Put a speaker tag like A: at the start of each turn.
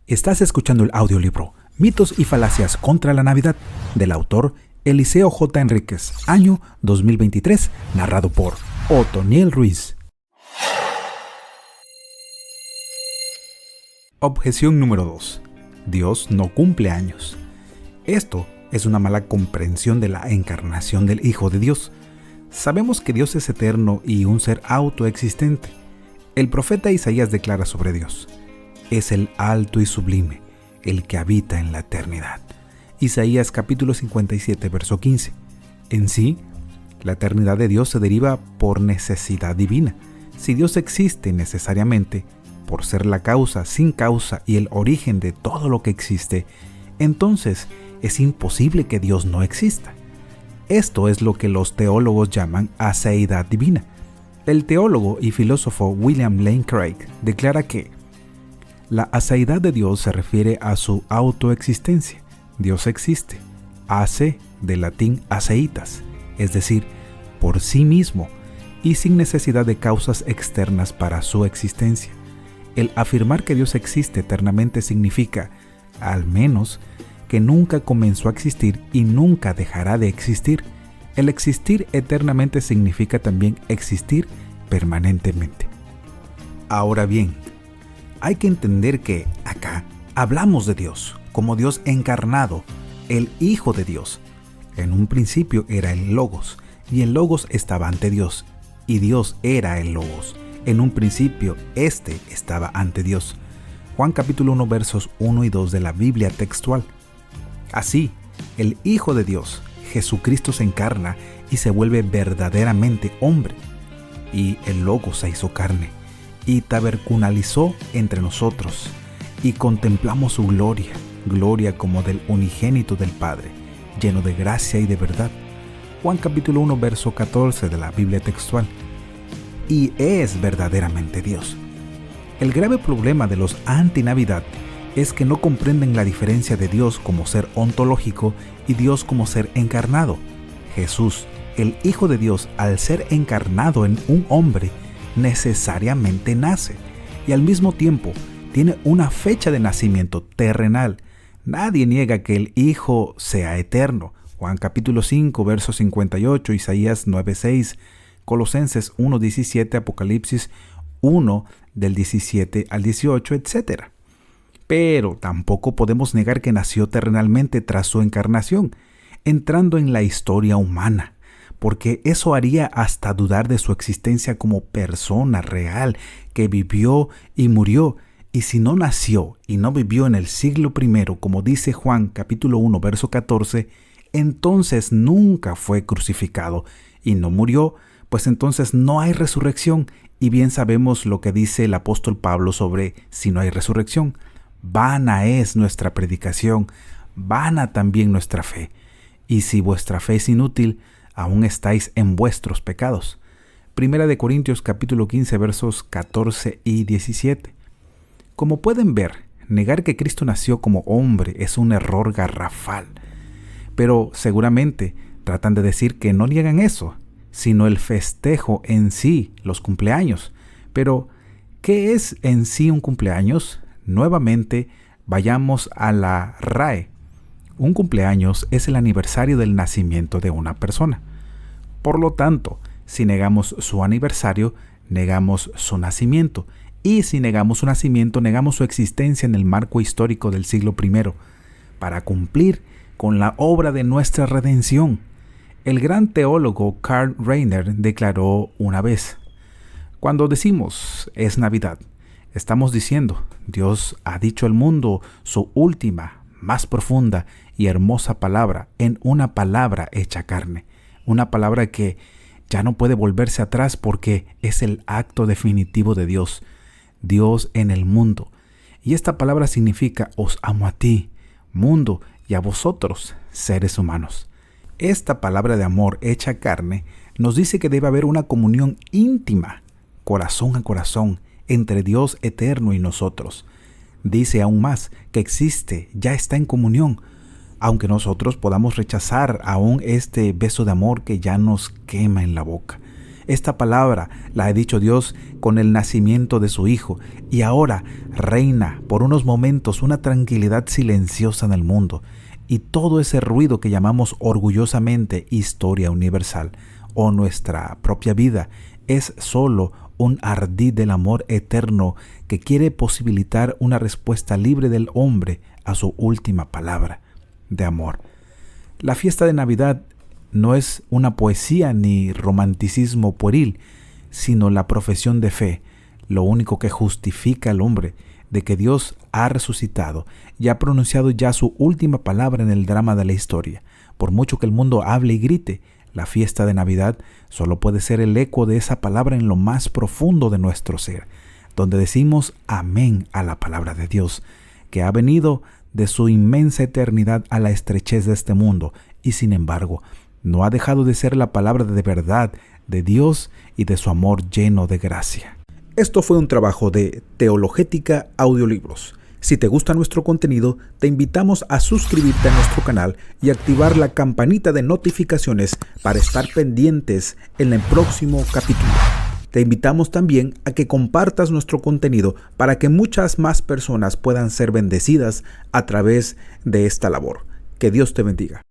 A: Estás escuchando el audiolibro Mitos y falacias contra la Navidad, del autor Eliseo J. Enríquez, año 2023, narrado por Otoniel Ruiz. Objeción número 2. Dios no cumple años. Esto es una mala comprensión de la encarnación del Hijo de Dios. Sabemos que Dios es eterno y un ser autoexistente. El profeta Isaías declara sobre Dios: es el alto y sublime, el que habita en la eternidad. Isaías capítulo 57, verso 15. En sí, la eternidad de Dios se deriva por necesidad divina. Si Dios existe necesariamente, por ser la causa sin causa y el origen de todo lo que existe, entonces es imposible que Dios no exista. Esto es lo que los teólogos llaman aseidad divina. El teólogo y filósofo William Lane Craig declara que la aseidad de Dios se refiere a su autoexistencia. Dios existe, ace del latín aceitas, es decir, por sí mismo y sin necesidad de causas externas para su existencia. El afirmar que Dios existe eternamente significa, al menos, que nunca comenzó a existir y nunca dejará de existir. El existir eternamente significa también existir permanentemente. Ahora bien, hay que entender que acá hablamos de Dios como Dios encarnado, el Hijo de Dios. En un principio era el Logos, y el Logos estaba ante Dios, y Dios era el Logos. En un principio, estaba ante Dios. Juan capítulo 1, versos 1 y 2 de la Biblia textual. Así, el Hijo de Dios, Jesucristo, se encarna y se vuelve verdaderamente hombre. Y el Logos se hizo carne y tabernaculizó entre nosotros, y contemplamos su gloria como del unigénito del Padre, lleno de gracia y de verdad. Juan capítulo 1, verso 14 de la Biblia textual. Y es verdaderamente Dios. El grave problema de los anti-Navidad es que no comprenden la diferencia de Dios como ser ontológico y Dios como ser encarnado. Jesús, el Hijo de Dios, al ser encarnado en un hombre, necesariamente nace y al mismo tiempo tiene una fecha de nacimiento terrenal. Nadie niega que el Hijo sea eterno. Juan capítulo 5, verso 58, Isaías 9:6, Colosenses 1:17, Apocalipsis 1 del 17 al 18, etc. Pero tampoco podemos negar que nació terrenalmente tras su encarnación, entrando en la historia humana, porque eso haría hasta dudar de su existencia como persona real que vivió y murió. Y si no nació y no vivió en el siglo I, como dice Juan capítulo 1, verso 14, entonces nunca fue crucificado y no murió, pues entonces no hay resurrección. Y bien sabemos lo que dice el apóstol Pablo sobre si no hay resurrección. Vana es nuestra predicación, vana también nuestra fe. Y si vuestra fe es inútil, aún estáis en vuestros pecados. Primera de Corintios capítulo 15, versos 14 y 17. Como pueden ver, negar que Cristo nació como hombre es un error garrafal. Pero seguramente tratan de decir que no niegan eso, sino el festejo en sí, los cumpleaños. Pero, ¿qué es en sí un cumpleaños? Nuevamente, vayamos a la RAE. Un cumpleaños es el aniversario del nacimiento de una persona. Por lo tanto, si negamos su aniversario, negamos su nacimiento. Y si negamos su nacimiento, negamos su existencia en el marco histórico del siglo I, para cumplir con la obra de nuestra redención. El gran teólogo Karl Rahner declaró una vez: cuando decimos es Navidad, estamos diciendo Dios ha dicho al mundo su última, más profunda y hermosa palabra en una palabra hecha carne, una palabra que ya no puede volverse atrás porque es el acto definitivo de Dios en el mundo. Y esta palabra significa: os amo a ti, mundo, y a vosotros, seres humanos. Esta palabra de amor hecha carne nos dice que debe haber una comunión íntima, corazón a corazón, entre Dios eterno y nosotros. Dice aún más que existe, ya está en comunión, aunque nosotros podamos rechazar aún este beso de amor que ya nos quema en la boca. Esta palabra la ha dicho Dios con el nacimiento de su Hijo, y ahora reina por unos momentos una tranquilidad silenciosa en el mundo, y todo ese ruido que llamamos orgullosamente historia universal o nuestra propia vida es solo un ardid del amor eterno que quiere posibilitar una respuesta libre del hombre a su última palabra de amor. La fiesta de Navidad no es una poesía ni romanticismo pueril, sino la profesión de fe, lo único que justifica al hombre de que Dios ha resucitado y ha pronunciado ya su última palabra en el drama de la historia. Por mucho que el mundo hable y grite, la fiesta de Navidad solo puede ser el eco de esa palabra en lo más profundo de nuestro ser, donde decimos amén a la palabra de Dios, que ha venido de su inmensa eternidad a la estrechez de este mundo y sin embargo no ha dejado de ser la palabra de verdad de Dios y de su amor lleno de gracia. Esto fue un trabajo de Teologética Audiolibros. Si te gusta nuestro contenido, te invitamos a suscribirte a nuestro canal y activar la campanita de notificaciones para estar pendientes en el próximo capítulo. Te invitamos también a que compartas nuestro contenido para que muchas más personas puedan ser bendecidas a través de esta labor. Que Dios te bendiga.